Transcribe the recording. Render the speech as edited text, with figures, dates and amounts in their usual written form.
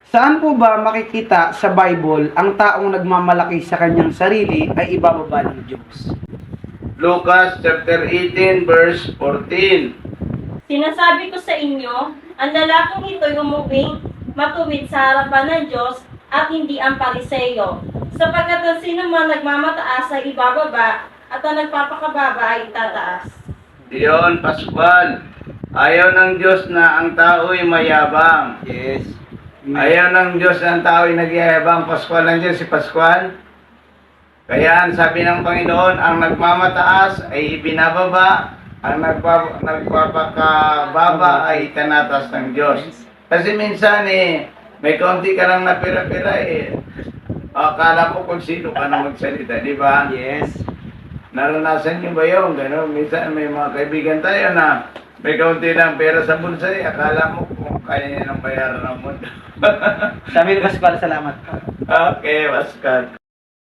Saan po ba makikita sa Bible ang taong nagmamalaki sa kanyang sarili ay ibababa ng Diyos? Lucas chapter 18 verse 14. Sinasabi ko sa inyo, ang lalaking ito'y umuwing matuwid sa harapan ng Diyos at hindi ang pariseyo. Sapagkat ang sino man nagmamataas ay ibababa at ang nagpapakababa ay itataas. Diyon, Pascual. Ayaw ng Diyos na ang tao'y mayabang. Yes. Ayaw ng Diyos na ang tao'y nagyayabang. Pascual ng Diyos si Pascual. Kaya ang sabi ng Panginoon, ang nagmamataas ay ibinababa, ang nagpapakababa ay itanatas ng Diyos. Kasi minsan may kaunti ka lang na pira-pira akala mo kung sino ka na magsalita, di ba? Yes. Naranasan niyo ba yun? Ganun, minsan may mga kaibigan tayo na may kaunti lang pera sa bulsa, akala mo kung kaya niya ng bayaran ng mundo. Sabi ni Pascual, salamat. Okay, Pascal.